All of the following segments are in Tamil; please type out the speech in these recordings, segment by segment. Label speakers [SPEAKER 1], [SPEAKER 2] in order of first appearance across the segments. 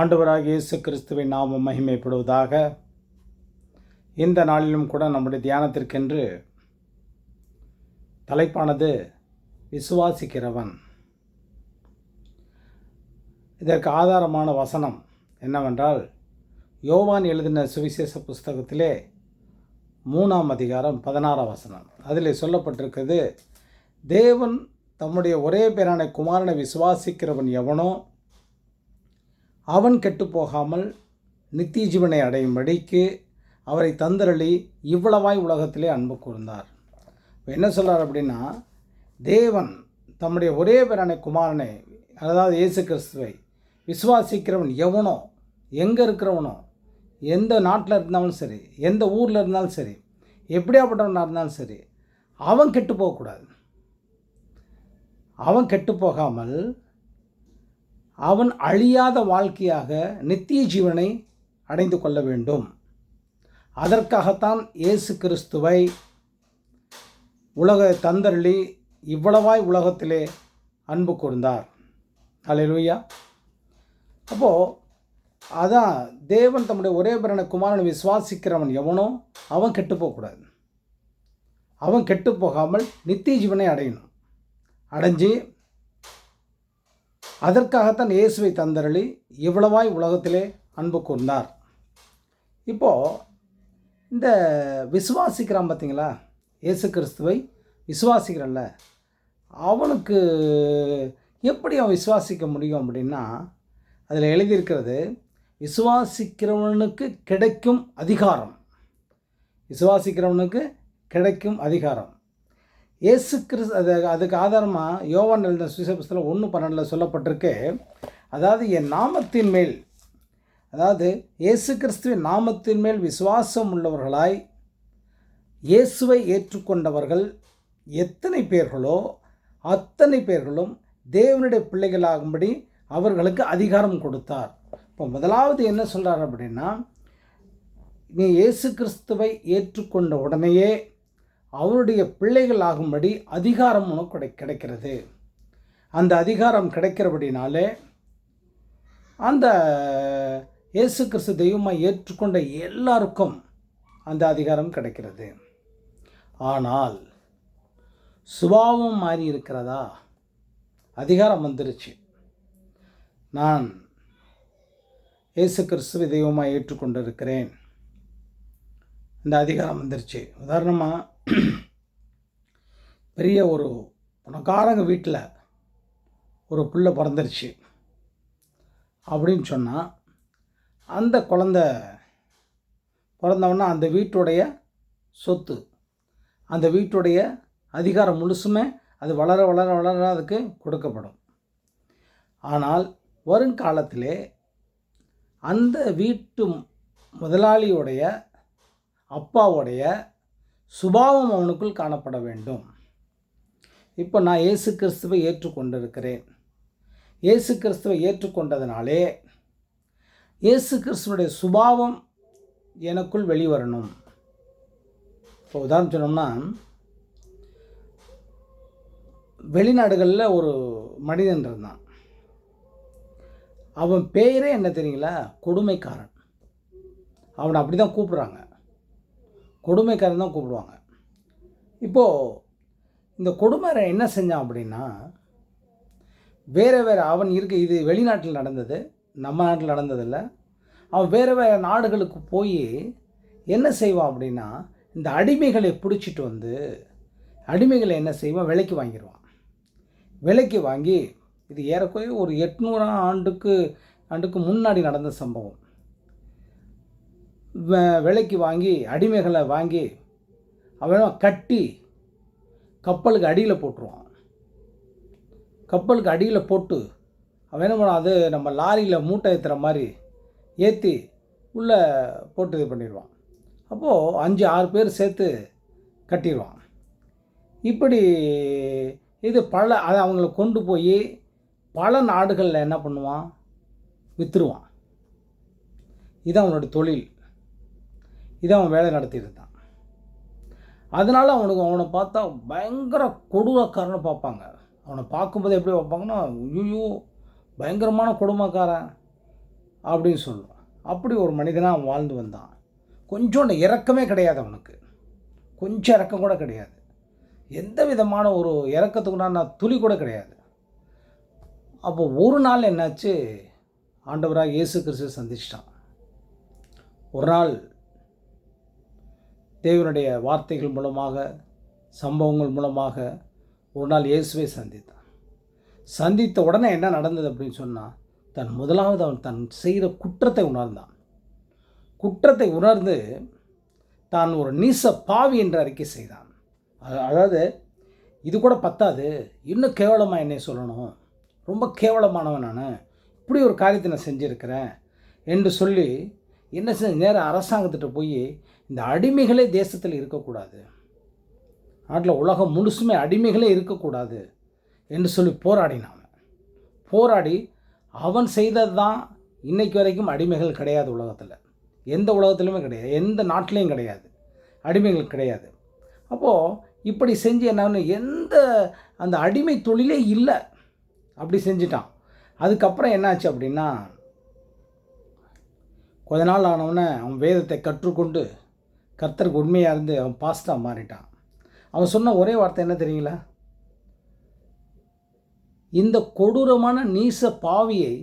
[SPEAKER 1] ஆண்டவராகிய இயேசு கிறிஸ்துவின் நாமம் மகிமைப்படுவதாக. இந்த நாளிலும் கூட நம்முடைய தியானத்திற்கென்று தலைப்பானது விசுவாசிக்கிறவன். இதற்கு ஆதாரமான வசனம் என்னவென்றால், யோவான் எழுதின சுவிசேஷ புஸ்தகத்திலே 3ஆம் அதிகாரம் 16ஆம் வசனம். அதில் சொல்லப்பட்டிருக்கிறது, தேவன் தம்முடைய ஒரே பேரான குமாரனை விசுவாசிக்கிறவன் எவனோ அவன் கெட்டுப்போகாமல் நித்திய ஜீவனை அடையும்படிக்கு அவரை தந்தரளி இவ்வளவாய் உலகத்திலே அன்பு கூர்ந்தார். என்ன சொல்கிறார் அப்படின்னா, தேவன் தம்முடைய ஒரே பேரான குமாரனை, அதாவது இயேசு கிறிஸ்துவை விசுவாசிக்கிறவன் எவனோ, எங்கே இருக்கிறவனோ, எந்த நாட்டில் இருந்தாலும் சரி, எந்த ஊரில் இருந்தாலும் சரி, எப்படியாப்பட்டவனாக இருந்தாலும் சரி, அவன் கெட்டு போகக்கூடாது. அவன் கெட்டு போகாமல் அவன் அழியாத வாழ்க்கையாக நித்திய ஜீவனை அடைந்து கொள்ள வேண்டும். அதற்காகத்தான் இயேசு கிறிஸ்துவை உலக தந்தருளி இவ்வளவாய் உலகத்திலே அன்பு கூர்ந்தார். அல்லேலூயா. அப்போது அதான் தேவன் தம்முடைய ஒரே பேரான குமாரனை விசுவாசிக்கிறவன் எவனோ அவன் கெட்டு போகக்கூடாது. அவன் கெட்டு போகாமல் நித்திய ஜீவனை அடையணும். அடைஞ்சு அதற்காகத்தான் இயேசுவை தந்தரளி இவ்வளவாய் உலகத்திலே அன்பு கூர்ந்தார். இப்போது இந்த விசுவாசிக்கிறான் பார்த்தீங்களா, இயேசு கிறிஸ்துவை விசுவாசிக்கிறல்ல, அவனுக்கு எப்படி அவன் விசுவாசிக்க முடியும் அப்படின்னா, அதில் எழுதியிருக்கிறது, விசுவாசிக்கிறவனுக்கு கிடைக்கும் அதிகாரம். விசுவாசிக்கிறவனுக்கு கிடைக்கும் அதிகாரம். இயேசு கிறிஸ்து அதுக்கு ஆதாரமாக யோவான் எழுதின சுவிசேஷ புஸ்தகம் 1:12 சொல்லப்பட்டிருக்கு. அதாவது என் நாமத்தின் மேல், அதாவது இயேசு கிறிஸ்துவின் நாமத்தின் மேல் விசுவாசம் உள்ளவர்களாய் இயேசுவை ஏற்றுக்கொண்டவர்கள் எத்தனை பேர்களோ அத்தனை பேர்களும் தேவனுடைய பிள்ளைகளாகும்படி அவர்களுக்கு அதிகாரம் கொடுத்தார். இப்போ முதலாவது என்ன சொல்கிறார் அப்படின்னா, நீ இயேசு கிறிஸ்துவை ஏற்றுக்கொண்ட உடனேயே அவருடைய பிள்ளைகள் ஆகும்படி அதிகாரம் உனக்கு கிடைக்கிறது. அந்த அதிகாரம் கிடைக்கிறபடினாலே அந்த இயேசு கிறிஸ்து தெய்வமாக ஏற்றுக்கொண்ட எல்லாருக்கும் அந்த அதிகாரம் கிடைக்கிறது. ஆனால் சுபாவம் மாறி இருக்கிறதா? அதிகாரம் வந்துருச்சு, நான் இயேசு கிறிஸ்துவை தெய்வமாக ஏற்றுக்கொண்டு இருக்கிறேன், இந்த அதிகாரம் வந்துருச்சு. உதாரணமாக, பெரிய ஒரு பணக்காரங்க வீட்டில் ஒரு பிள்ளை பிறந்துருச்சு அப்படின்னு சொன்னால், அந்த குழந்த பிறந்தவொன்னே அந்த வீட்டுடைய சொத்து, அந்த வீட்டுடைய அதிகாரம் முழுசுமே அது வளர வளர வளர அதுக்கு கொடுக்கப்படும். ஆனால் வருங்காலத்திலே அந்த வீட்டு முதலாளியுடைய அப்பாவுடைய சுபாவம் அவனுக்குள் காணப்பட வேண்டும். இப்போ நான் இயேசு கிறிஸ்துவை ஏற்றுக்கொண்டிருக்கிறேன். இயேசு கிறிஸ்துவை ஏற்றுக்கொண்டதினாலே இயேசு கிறிஸ்துவனுடைய சுபாவம் எனக்குள் வெளிவரணும். இப்போ உதாரணம் சொன்னோம்னா, வெளிநாடுகளில் ஒரு மனிதன் இருந்தான். அவன் பேரே என்ன தெரியுங்களா? கொடுமைக்காரன். அவனை அப்படி தான் கூப்பிட்றாங்க, கொடுமைக்காரன் தான் கூப்பிடுவாங்க. இப்போது இந்த கொடுமைக்காரன் என்ன செஞ்சான் அப்படின்னா, வேறு அவன் இது வெளிநாட்டில் நடந்தது, நம்ம நாட்டில் நடந்ததில்லை. அவன் வேறு நாடுகளுக்கு போய் என்ன செய்வான் அப்படின்னா, இந்த அடிமைகளை பிடிச்சிட்டு வந்து அடிமைகளை என்ன செய்வான், விலைக்கு வாங்கிடுவான். விலைக்கு வாங்கி, இது ஏறக்குறைய ஒரு 800 ஆண்டுக்கு முன்னாடி நடந்த சம்பவம். விலைக்கு வாங்கி அடிமைகளை வாங்கி அவன் கட்டி கப்பலுக்கு அடியில் போட்டுருவான். கப்பலுக்கு அடியில் போட்டு அவன் என்ன பண்ணுவான், அது நம்ம லாரியில் மூட்டை ஏற்றுற மாதிரி ஏற்றி உள்ளே போட்டு இது பண்ணிடுவான். அப்போது 5-6 பேர் சேர்த்து கட்டிடுவான். இப்படி இது அதை அவங்கள கொண்டு போய் பல நாடுகளில் என்ன பண்ணுவான், விற்றுருவான். இது அவனோட தொழில், இதை அவன் வேலை நடத்திட்டு இருந்தான். அதனால் அவனை பார்த்தா பயங்கர கொடூரக்காரன்னு பார்ப்பாங்க. அவனை பார்க்கும்போது எப்படி பார்ப்பாங்கன்னா, ஐயோ பயங்கரமான கொடுமைக்காரன், அப்படின்னு சொல்லுவோம். அப்படி ஒரு மனிதனாக அவன் வாழ்ந்து வந்தான். கொஞ்சோண்டு இரக்கமே கிடையாது அவனுக்கு, கொஞ்சம் இரக்கம் கூட கிடையாது. எந்த விதமான ஒரு இரக்கத்துக்குண்டான துளி கூட கிடையாது. அப்போ ஒரு நாள் என்னாச்சு, ஆண்டவராக இயேசு கிறிஸ்துவை சந்திச்சிட்டான். ஒரு நாள் தேவனுடைய வார்த்தைகள் மூலமாக, சம்பவங்கள் மூலமாக ஒரு நாள் இயேசுவை சந்தித்தான். சந்தித்த உடனே என்ன நடந்தது அப்படின்னு சொன்னால், முதலாவது அவன் தன் செய்கிற குற்றத்தை உணர்ந்தான். குற்றத்தை உணர்ந்து தான் ஒரு நீச பாவி என்று அறிக்கை செய்தான். அதாவது இது கூட பத்தாது, இன்னும் கேவலமாக என்னை சொல்லணும், ரொம்ப கேவலமானவன் நான், இப்படி ஒரு காரியத்தை நான் செஞ்சுருக்கிறேன் என்று சொல்லி என்ன செஞ்ச, நேரம் அரசாங்கத்திட்ட போய் இந்த அடிமைகளே தேசத்தில் இருக்கக்கூடாது, நாட்டில் உலகம் முழுசுமே அடிமைகளே இருக்கக்கூடாது என்று சொல்லி போராடினான். போராடி அவன் செய்தது தான் இன்றைக்கு வரைக்கும் அடிமைகள் கிடையாது உலகத்தில், எந்த உலகத்துலையுமே கிடையாது, எந்த நாட்டிலையும் கிடையாது, அடிமைகள் கிடையாது. அப்போது இப்படி செஞ்சு என்னன்னு எந்த அந்த அடிமை தொழிலே இல்லை, அப்படி செஞ்சிட்டான். அதுக்கப்புறம் என்னாச்சு அப்படின்னா, கொஞ்ச நாள் ஆனவுடனே அவன் வேதத்தை கற்றுக்கொண்டு கர்த்தருக்கு உண்மையாக இருந்து அவன் பாஸ்டாக மாறிட்டான். அவன் சொன்ன ஒரே வார்த்தை என்ன தெரியுங்களா, இந்த கொடூரமான நீச பாவியை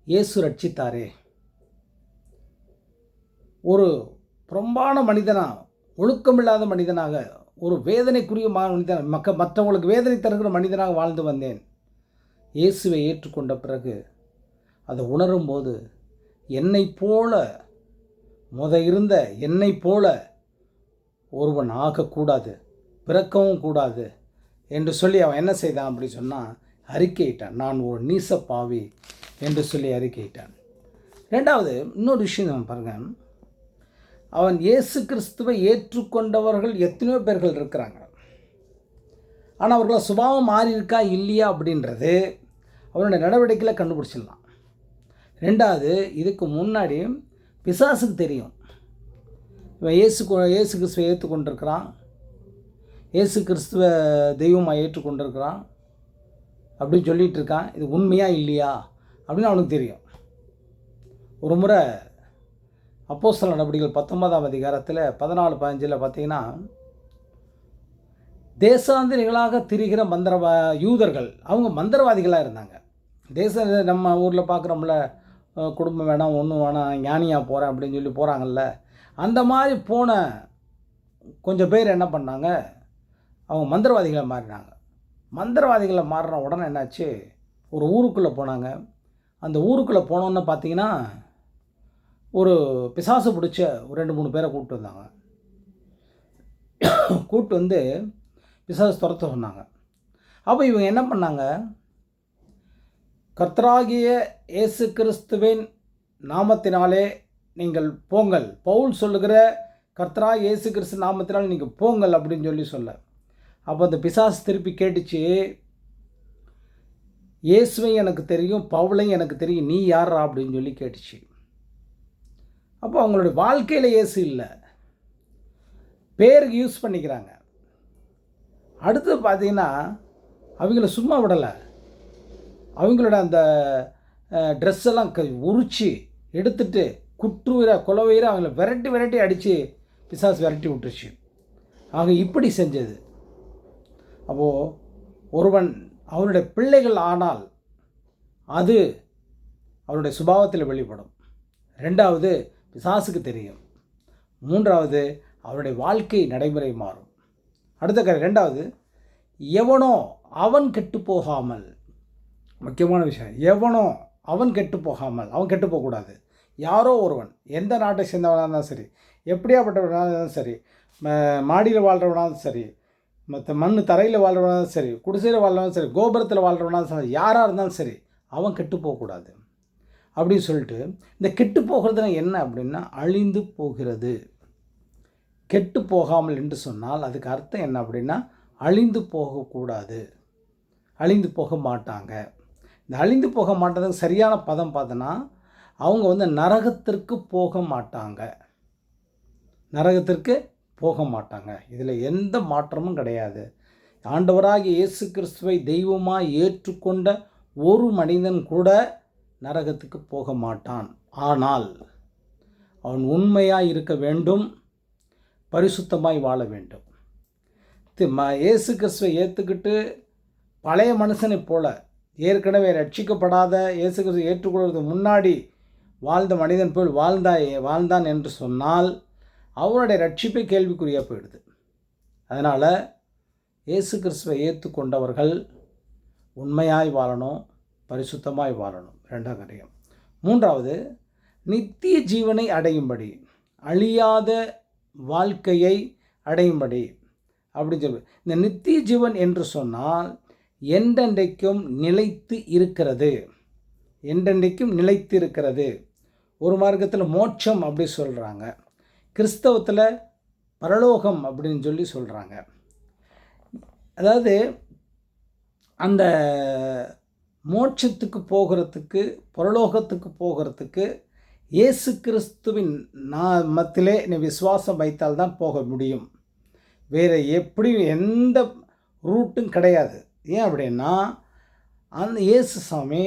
[SPEAKER 1] இயேசு ரட்சித்தாரே. ஒரு புறம்பான மனிதனாக, ஒழுக்கமில்லாத மனிதனாக, ஒரு வேதனைக்குரிய மனிதன், மற்றவங்களுக்கு வேதனை தருகிற மனிதனாக வாழ்ந்து வந்தேன். இயேசுவை ஏற்றுக்கொண்ட பிறகு அதை உணரும்போது என்னை போல இருந்த என்னை போல ஒருவன் ஆகக்கூடாது, பிறக்கவும் கூடாது என்று சொல்லி அவன் என்ன செய்தான் அப்படி சொன்னால், அறிக்கையிட்டான், நான் ஒரு நீச பாவி என்று சொல்லி அறிக்கையிட்டான். ரெண்டாவது இன்னொரு விஷயம் நம்ம பாருங்கள், அவன் இயேசு கிறிஸ்துவை ஏற்றுக்கொண்டவர்கள் எத்தனையோ பேர்கள் இருக்கிறாங்க. ஆனால் அவர்கள சுபாவம் மாறி இருக்கா இல்லையா அப்படின்றது அவனுடைய நடவடிக்கையில் கண்டுபிடிச்சிடலாம். ரெண்டாவது, இதுக்கு முன்னாடி பிசாசுக்கு தெரியும் இவன் இயேசு கிறிஸ்துவை ஏற்றுக்கொண்டிருக்கிறான், இயேசு கிறிஸ்துவ தெய்வமாக ஏற்றுக்கொண்டிருக்கிறான் அப்படின்னு சொல்லிகிட்டு இருக்கான், இது உண்மையா இல்லையா அப்படின்னு அவனுக்கு தெரியும். ஒரு முறை அப்போஸ்தலர் நடவடிக்கைகள் 19ஆம் அதிகாரத்தில் 14-15 பார்த்தீங்கன்னா, தேசாந்திரிகளாக திரிகிற யூதர்கள், அவங்க மந்திரவாதிகளாக இருந்தாங்க. நம்ம ஊரில் பார்க்குறோம்ல, குடும்பம் வேணாம், ஒன்றும் வேணாம், ஞானியாக போகிறேன் அப்படின்னு சொல்லி போகிறாங்கல்ல, அந்த மாதிரி போன கொஞ்சம் பேர் என்ன பண்ணாங்க, அவங்க மந்திரவாதிகளை மாறினாங்க. மந்திரவாதிகளை மாறின உடனே என்னாச்சு, ஒரு ஊருக்குள்ளே போனாங்க. அந்த ஊருக்குள்ளே போனோன்னு பார்த்தீங்கன்னா, ஒரு பிசாசு பிடிச்ச ஒரு 2-3 பேரை கூப்பிட்டு வந்தாங்க. கூப்பிட்டு வந்து பிசாசு துரத்த சொன்னாங்க. அப்போ இவங்க என்ன பண்ணாங்க, கர்த்தராகிய இயேசு கிறிஸ்துவின் நாமத்தினாலே நீங்கள் போங்கள், பவுல் சொல்லுகிற கர்த்தராகிய இயேசு கிறிஸ்து நாமத்தினால் நீங்கள் போங்கள் அப்படின்னு சொல்ல. அப்போ அந்த பிசாசு திருப்பி கேட்டுச்சு, இயேசுவை எனக்கு தெரியும், பவுலையும் எனக்கு தெரியும், நீ யாரா அப்படின்னு சொல்லி கேட்டுச்சு. அப்போ அவங்களுடைய வாழ்க்கையில் இயேசு இல்லை, பேருக்கு யூஸ் பண்ணிக்கிறாங்க. அடுத்து பார்த்தீங்கன்னா, அவங்கள சும்மா விடலை, அவங்களோட அந்த ட்ரெஸ்ஸெல்லாம் உரித்து எடுத்துட்டு கொலவீர அவங்கள விரட்டி அடித்து பிசாசு விரட்டி விட்டுருச்சு. ஆக இப்படி செஞ்சது. அப்போது ஒருவன் அவனுடைய பிள்ளைகள் ஆனால் அது அவனுடைய சுபாவத்தில் வெளிப்படும். ரெண்டாவது, பிசாசுக்கு தெரியும். மூன்றாவது, அவனுடைய வாழ்க்கை நடைமுறை மாறும். அடுத்த ரெண்டாவது, எவனோ அவன் கெட்டு போகாமல், முக்கியமான விஷயம், எவனோ அவன் கெட்டு போகாமல், அவன் கெட்டு போகக்கூடாது. யாரோ ஒருவன், எந்த நாட்டை சேர்ந்தவனாக இருந்தாலும் சரி, எப்படியாப்பட்டவனாக இருந்தாலும் சரி, மாடியில் வாழ்கிறவனாலும் சரி, மற்ற மண் தரையில் வாழ்கிறவனாலும் சரி, குடிசையில் வாழ்கிறவனாலும் சரி, கோபுரத்தில் வாழ்கிறவனாலும் சரி, யாராக இருந்தாலும் சரி, அவன் கெட்டு போகக்கூடாது அப்படின்னு சொல்லிட்டு, இந்த கெட்டு போகிறதுனா என்ன அப்படின்னா, அழிந்து போகிறது. கெட்டு போகாமல் என்று சொன்னால் அதுக்கு அர்த்தம் என்ன அப்படின்னா, அழிந்து போகக்கூடாது, அழிந்து போக மாட்டாங்க. இந்த அழிந்து போக மாட்டதுக்கு சரியான பதம் பார்த்தோன்னா, அவங்க நரகத்திற்கு போக மாட்டாங்க, நரகத்திற்கு போக மாட்டாங்க. இதில் எந்த மாற்றமும் கிடையாது. ஆண்டவராகிய இயேசு கிறிஸ்துவை தெய்வமாக ஏற்றுக்கொண்ட ஒரு மனிதன் கூட நரகத்துக்கு போக மாட்டான். ஆனால் அவன் உண்மையாக இருக்க வேண்டும், பரிசுத்தமாய் வாழ வேண்டும். இயேசு கிறிஸ்துவை ஏற்றுக்கிட்டு பழைய மனுஷனைப் போல ஏற்கனவே ரட்சிக்கப்படாத இயேசு கிறிஸ்துவை ஏற்றுக்கொள்வதற்கு முன்னாடி வாழ்ந்த மனிதன் போல் வாழ்ந்தான் என்று சொன்னால் அவனுடைய ரட்சிப்பை கேள்விக்குறியாக போயிடுது. அதனால் இயேசு கிறிஸ்துவை ஏற்றுக்கொண்டவர்கள் உண்மையாய் வாழணும், பரிசுத்தமாய் வாழணும். 2ஆம் காரியம். 3வது, நித்திய ஜீவனை அடையும்படி, அழியாத வாழ்க்கையை அடையும்படி அப்படின்னு சொல்லி. இந்த நித்திய ஜீவன் என்று சொன்னால் என்றென்றைக்கும் நிலைத்து இருக்கிறது, என்றென்றைக்கும் நிலைத்து இருக்கிறது. ஒரு மார்க்கத்தில் மோட்சம் அப்படி சொல்கிறாங்க, கிறிஸ்தவத்தில் பரலோகம் அப்படின்னு சொல்லி சொல்கிறாங்க. அதாவது அந்த மோட்சத்துக்கு போகிறதுக்கு, பரலோகத்துக்கு போகிறதுக்கு இயேசு கிறிஸ்துவின் நாமத்திலே நீ விசுவாசம் வைத்தால்தான் போக முடியும். வேறு எப்படி எந்த ரூட்டும் கிடையாது. ஏன் அப்படின்னா, அந்த இயேசு சாமி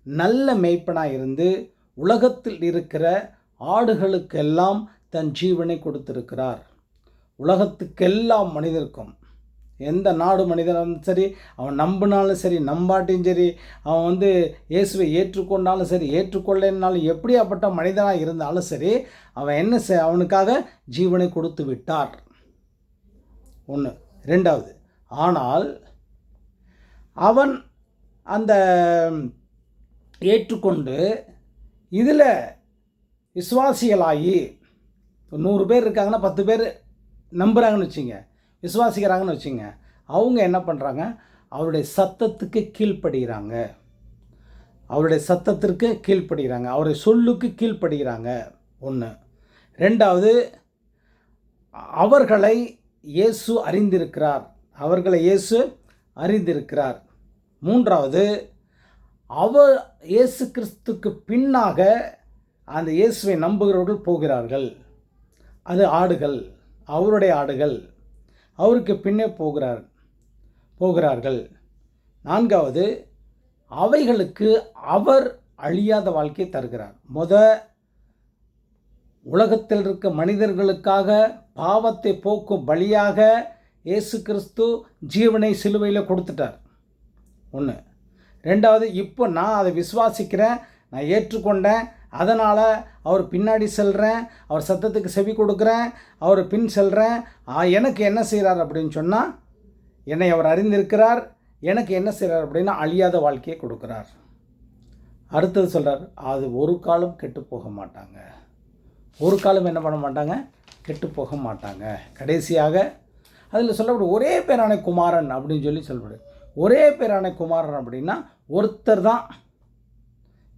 [SPEAKER 1] நல்ல மேய்ப்பனாக இருந்து உலகத்தில் இருக்கிற ஆடுகளுக்கெல்லாம் தன் ஜீவனை கொடுத்திருக்கிறார். உலகத்துக்கெல்லாம் மனிதருக்கும், எந்த நாடு மனிதனும் சரி, அவன் நம்பினாலும் சரி நம்பாட்டியும் சரி, அவன் இயேசுவை ஏற்றுக்கொண்டாலும் சரி ஏற்றுக்கொள்ளனாலும், எப்படியாப்பட்ட மனிதனாக இருந்தாலும் சரி, அவன் அவனுக்காக ஜீவனை கொடுத்து விட்டார். 1. 2வது, ஆனால் அவன் அந்த ஏற்றுக்கொண்டு இதில் விசுவாசிகளாகி, 100 பேர் இருக்காங்கன்னா 10 பேர் நம்புகிறாங்கன்னு வச்சுங்க, விசுவாசிக்கிறாங்கன்னு வச்சுங்க, அவங்க என்ன பண்ணுறாங்க, அவருடைய சத்தத்துக்கு கீழ்ப்படுகிறாங்க, அவருடைய சத்தத்திற்கு கீழ்ப்படுகிறாங்க, அவருடைய சொல்லுக்கு கீழ்ப்படுகிறாங்க. 1. 2வது, அவர்களை இயேசு அறிந்திருக்கிறார், அவர்களை இயேசு அறிந்திருக்கிறார். 3வது, இயேசு கிறிஸ்துக்கு பின்னாக அந்த இயேசுவை நம்புகிறவர்கள் போகிறார்கள். அது ஆடுகள், அவருடைய ஆடுகள், அவருக்கு பின்னே போகிறார்கள். 4வது, அவைகளுக்கு அவர் அழியாத வாழ்க்கையை தருகிறார். உலகத்தில் இருக்க மனிதர்களுக்காக பாவத்தை போக்கும் பலியாக இயேசு கிறிஸ்து ஜீவனை சிலுவையில் கொடுத்துட்டார். 1. 2வது, இப்போ நான் அதை விசுவாசிக்கிறேன், நான் ஏற்றுக்கொண்டேன், அதனால் அவர் பின்னாடி செல்கிறேன், அவர் சத்தத்துக்கு செவி கொடுக்குறேன், அவர் பின் செல்கிறேன். எனக்கு என்ன செய்கிறார் அப்படின்னு சொன்னால், என்னை அவர் அறிந்திருக்கிறார், எனக்கு என்ன செய்கிறார் அப்படின்னா அழியாத வாழ்க்கையை கொடுக்குறார். அடுத்தது சொல்கிறார், அது ஒரு காலம் கெட்டு போக மாட்டாங்க, ஒரு காலம் என்ன பண்ண மாட்டாங்க, கெட்டு போக மாட்டாங்க. கடைசியாக அதில் சொல்லப்படும் ஒரே பேரான குமாரன் அப்படின்னு சொல்லி சொல்லப்படுது. ஒரே பேரான குமாரன் அப்படின்னா ஒருத்தர் தான்,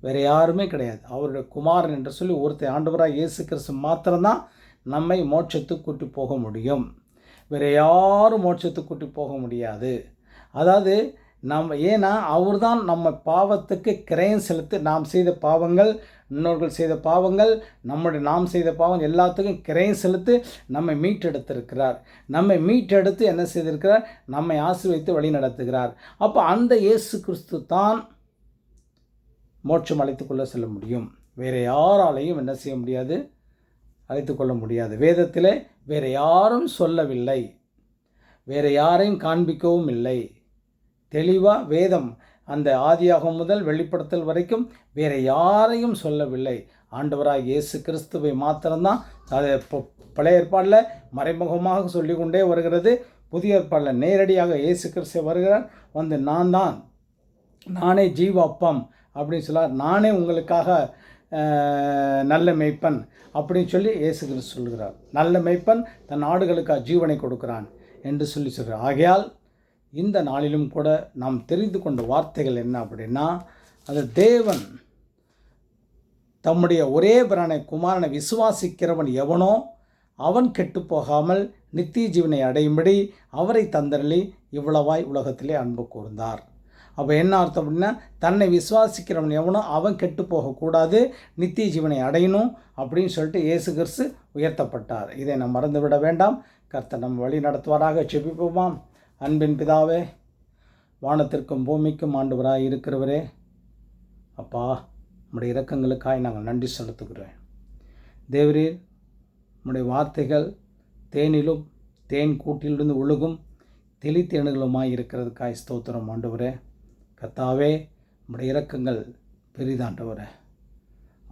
[SPEAKER 1] வேறு யாருமே கிடையாது. அவருடைய குமாரன் என்று சொல்லி ஒருத்தர், ஆண்டவராக இயேசு கிறிஸ்து மாத்திரம்தான் நம்மை மோட்சத்துக்கு கூட்டி போக முடியும். வேறு யாரும் மோட்சத்துக்கு கூட்டி போக முடியாது. அதாவது ஏன்னா அவர் தான் நம்ம பாவத்துக்கு கிரயம் செலுத்தி, நாம் செய்த பாவங்கள், இன்னொருகள் செய்த பாவங்கள், நாம் செய்த பாவம் எல்லாத்துக்கும் கிரயம் செலுத்தி நம்மை மீட்டெடுத்திருக்கிறார். நம்மை மீட்டெடுத்து என்ன செய்திருக்கிறார், நம்மை ஆசீர்வதித்து வழி நடத்துகிறார். அப்போ அந்த இயேசு கிறிஸ்து தான் மோட்சம் அழைத்துக்கொள்ள செல்ல முடியும். வேறு யாராலையும் என்ன செய்ய முடியாது, அழைத்துக்கொள்ள முடியாது. வேதத்தில் வேறு யாரும் சொல்லவில்லை, வேறு யாரையும் காண்பிக்கவும் இல்லை. தெளிவாக வேதம் அந்த ஆதியாகமம் முதல் வெளிப்படுத்தல் வரைக்கும் வேறு யாரையும் சொல்லவில்லை. ஆண்டவராக இயேசு கிறிஸ்துவை மாத்திரம்தான் அதை பழைய ஏற்பாடில் மறைமுகமாக சொல்லிக்கொண்டே வருகிறது. புதிய ஏற்பாடில் நேரடியாக இயேசு கிறிஸ்து வருகிறார், நானே ஜீவ அப்பம் அப்படின்னு சொல்லார், நானே உங்களுக்காக நல்ல மேய்ப்பன் அப்படின்னு சொல்லி இயேசு கிறிஸ்து சொல்கிறார். நல்ல மேய்ப்பன் தன் ஆடுகளுக்காக ஜீவனை கொடுக்கிறான் என்று சொல்லி சொல்கிறார். ஆகையால் இந்த நாளிலும் கூட நாம் தெரிந்து கொண்ட வார்த்தைகள் என்ன அப்படின்னா, அது தேவன் தம்முடைய ஒரே பிரானை குமாரனை விசுவாசிக்கிறவன் எவனோ அவன் கெட்டு போகாமல் நித்திய ஜீவனை அடையும்படி அவரை தந்தரளி இவ்வளவாய் உலகத்திலே அன்பு கூர்ந்தார். அப்போ என்ன அர்த்தம் அப்படின்னா, தன்னை விசுவாசிக்கிறவன் எவனோ அவன் கெட்டு போகக்கூடாது, நித்திய ஜீவனை அடையணும் அப்படின்னு சொல்லிட்டு இயேசு கிறிஸ்து உயர்த்தப்பட்டார். இதை நாம் மறந்துவிட வேண்டாம். கர்த்தர் நம்ம வழி நடத்துவாராக. செபிப்போமாம். அன்பின் பிதாவே, வானத்திற்கும் பூமிக்கும் ஆண்டவராய் இருக்கிறவரே, அப்பா உம்முடைய இரக்கங்களுக்காய் நாங்கள் நன்றி செலுத்துகிறேன். தேவரீர், உம்முடைய வார்த்தைகள் தேனிலும் தேன் கூட்டிலிருந்து ஒழுகும் தெளித்தேனுகளுமாய் இருக்கிறதுக்காய் ஸ்தோத்திரம் ஆண்டவரே. கர்த்தாவே, உம்முடைய இரக்கங்கள் பெரிதாண்டவரே.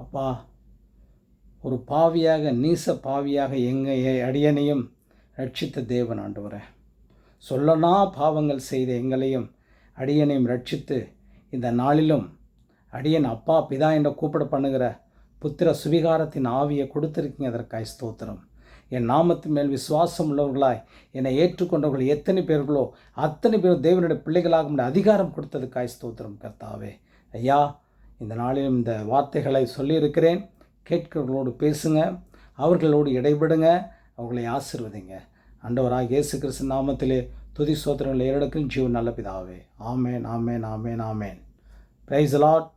[SPEAKER 1] அப்பா, ஒரு பாவியாக, நீச பாவியாக அடியனையும் ரட்சித்த தேவன் ஆண்டவரே. சொல்லனா பாவங்கள் செய்த எங்களையும் அடியனையும் ரட்சித்து இந்த நாளிலும் அடியன் அப்பா பிதா என்று கூப்பிட பண்ணுகிற புத்திர சுவிகாரத்தின் ஆவியை கொடுத்துருக்கீங்க. அதற்காய் ஸ்தோத்திரம். என் நாமத்து மேல் விசுவாசம் உள்ளவர்களாய் என்னை ஏற்றுக்கொண்டவர்கள் எத்தனை பேர்களோ அத்தனை பேரும் தேவனுடைய பிள்ளைகளாக அதிகாரம் கொடுத்ததுக்காய் ஸ்தோத்திரம். கர்த்தாவே, ஐயா, இந்த நாளிலும் இந்த வார்த்தைகளை சொல்லியிருக்கிறேன். கேட்கிறவர்களோடு பேசுங்க, அவர்களோடு இடைபடுங்க, அவர்களை ஆசீர்வதிங்க. ஆண்டவராக இயேசு கிறிஸ்து நாமத்திலே துதி ஸ்தோத்திரங்களை ஏறெடுக்கும் ஜீவன் நல்ல பிதாவே. ஆமேன், ஆமேன், ஆமேன், ஆமேன். Praise the Lord.